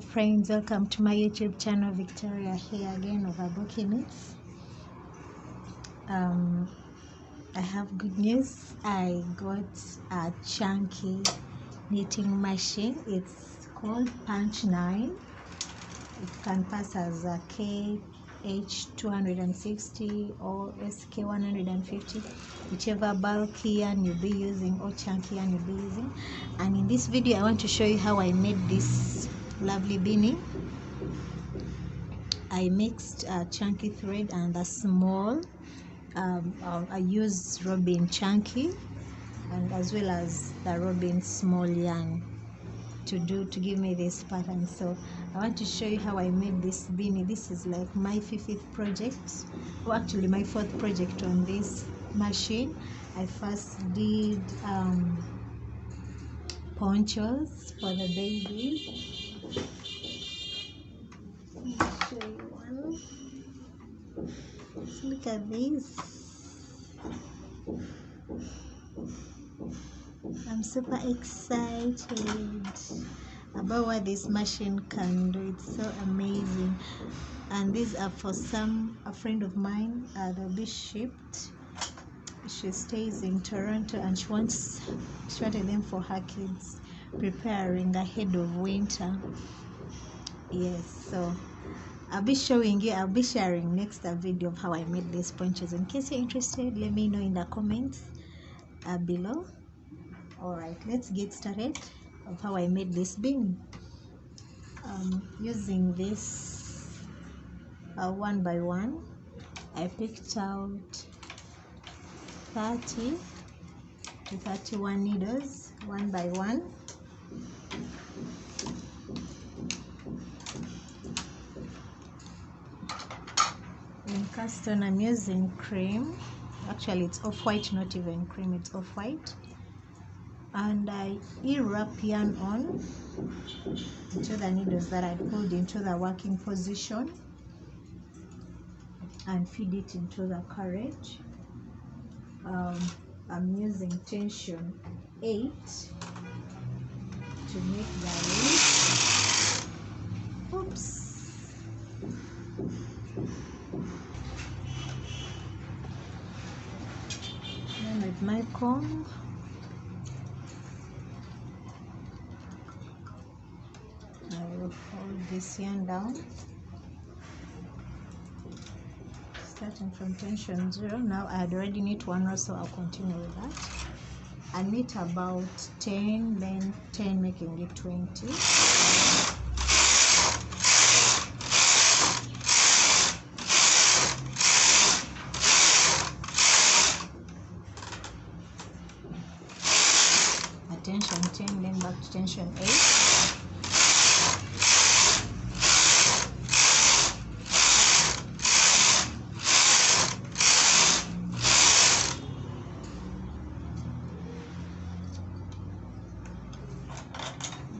friends, welcome to my YouTube channel. Victoria here again over Bookings. I have good news. I got a chunky knitting machine. It's called Punch 9. It can pass as a KH260 or SK150, whichever bulky yarn you'll be using or chunky yarn you'll be using. And in this video I want to show you how I made this lovely beanie. I mixed chunky thread and a small I used robin chunky and as well as the robin small yarn to give me this pattern. So I want to show you how I made this beanie. This is like my 5th project, or actually my 4th project on this machine. I first did ponchos for the baby. Let me show you one. Let's look at this. I'm super excited about what this machine can do. It's so amazing. And these are for a friend of mine. They'll be shipped. She stays in Toronto and she wanted them for her kids, preparing ahead of winter. Yes, so I'll be sharing next a video of how I made these ponchos. In case you're interested, let me know in the comments below. Alright, let's get started of how I made this beanie. Using this one by one, I picked out 30 to 31 needles one by one. In cast on, I'm using cream. Actually it's off-white, not even cream, it's off-white. And I wrap yarn on into the needles that I pulled into the working position and feed it into the carriage. I'm using tension 8 to make the loop. Oops. Then with my comb, I will hold this yarn down, starting from tension 0. Now I had already knit 1 row, so I'll continue with that. I knit about 10, then 10, making it 20. Tension 10, then back to tension 8.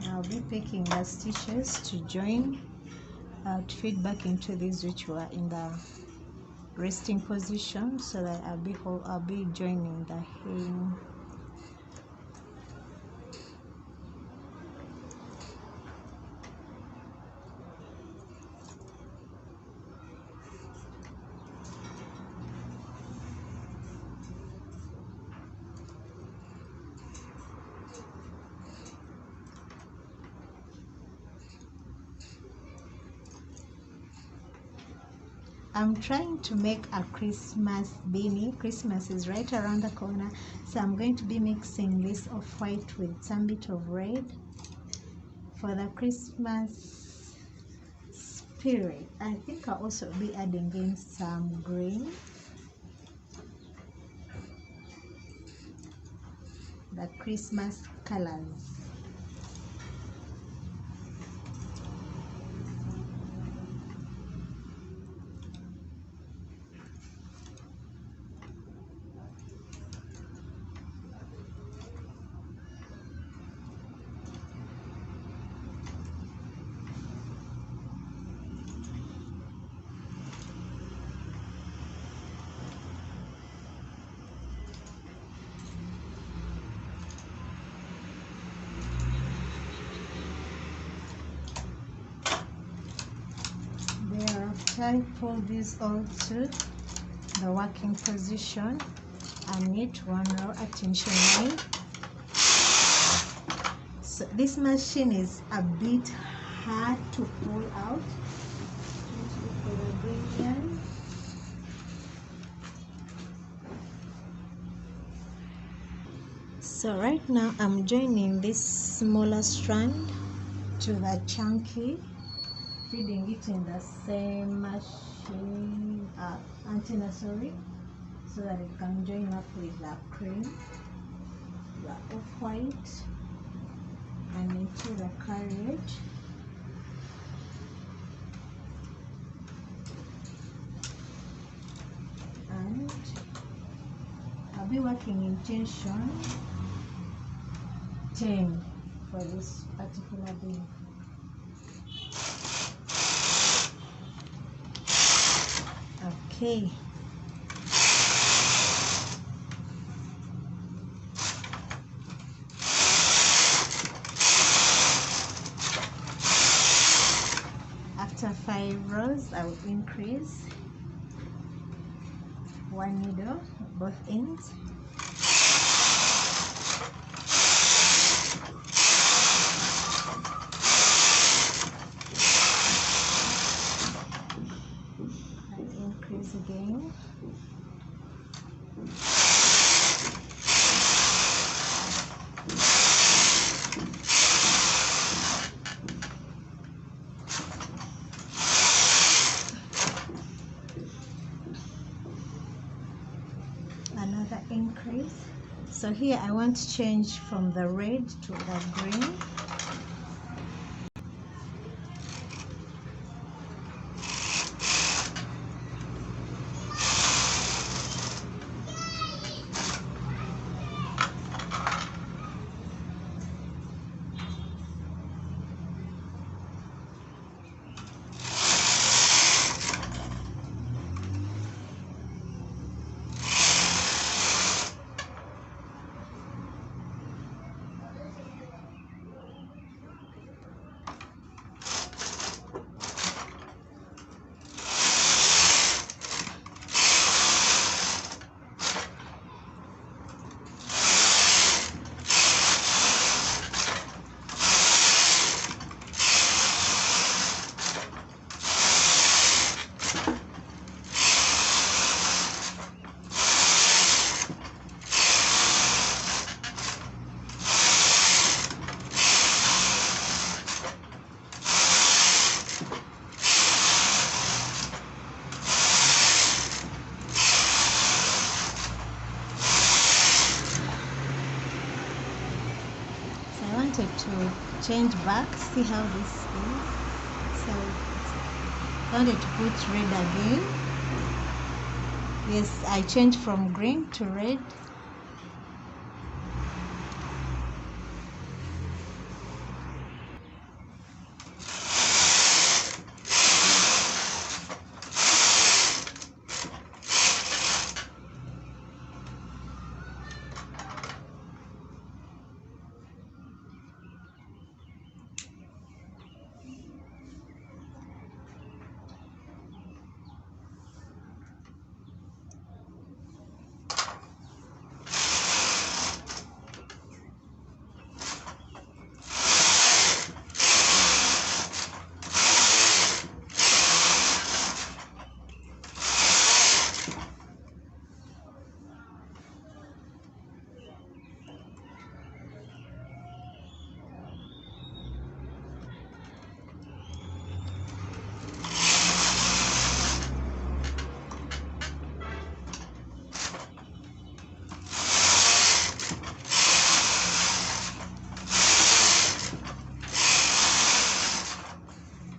I'll be picking the stitches to join, to feed back into these which were in the resting position, so that I'll be joining the hem. I'm trying to make a Christmas beanie. Christmas is right around the corner, so I'm going to be mixing this off-white with some bit of red for the Christmas spirit. I think I'll also be adding in some green, the Christmas colors. I pull this all to the working position and knit one row at tension line. So this machine is a bit hard to pull out. So right now I'm joining this smaller strand to the chunky, feeding it in the same machine antenna, sorry, so that it can join up with the cream, the off-white, and into the carriage. And I'll be working in tension 10 for this particular bean. Okay. After 5 rows, I will increase 1 needle both ends. Again. Another increase. So here I want to change from the red to the green. To change back, see how this is. So I wanted to put red again. Yes, I changed from green to red.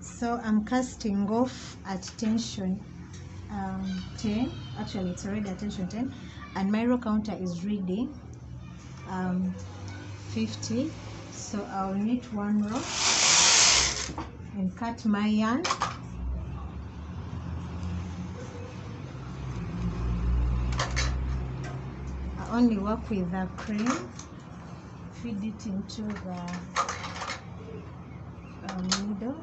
So I'm casting off at tension 10. Actually, it's already at tension 10, and my row counter is reading 50. So I'll knit 1 row and cut my yarn. I only work with the cream, feed it into the needle.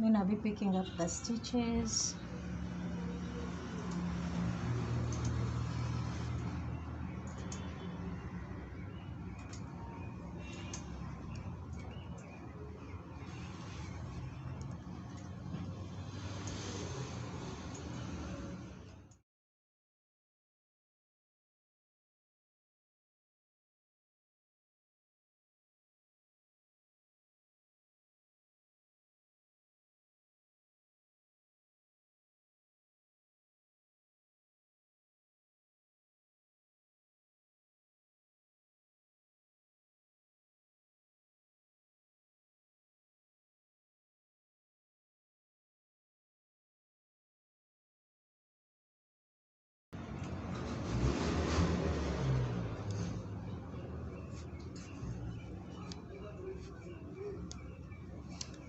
Then I'll be picking up the stitches.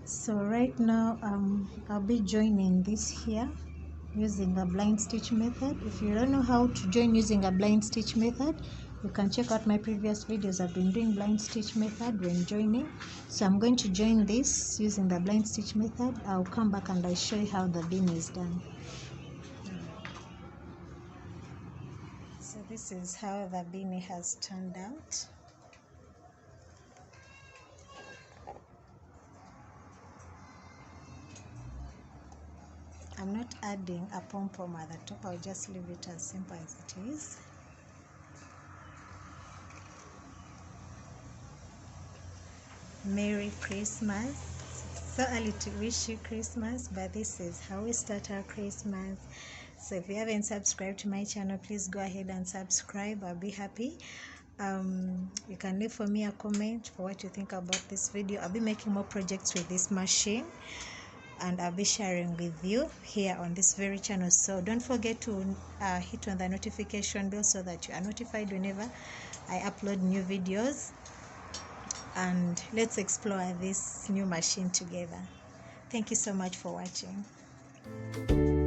So right now I'll be joining this here using a blind stitch method. If you don't know how to join using a blind stitch method, you can check out my previous videos. I've been doing blind stitch method when joining. So I'm going to join this using the blind stitch method. I'll come back and I'll show you how the beanie is done. So this is how the beanie has turned out. I'm not adding a pom-pom at the top. I'll just leave it as simple as it is. Merry Christmas. So early to wish you Christmas, but this is how we start our Christmas. So if you haven't subscribed to my channel, please go ahead and subscribe. I'll be happy. You can leave for me a comment for what you think about this video. I'll be making more projects with this machine, and I'll be sharing with you here on this very channel. So don't forget to hit on the notification bell so that you are notified whenever I upload new videos. And let's explore this new machine together. Thank you so much for watching.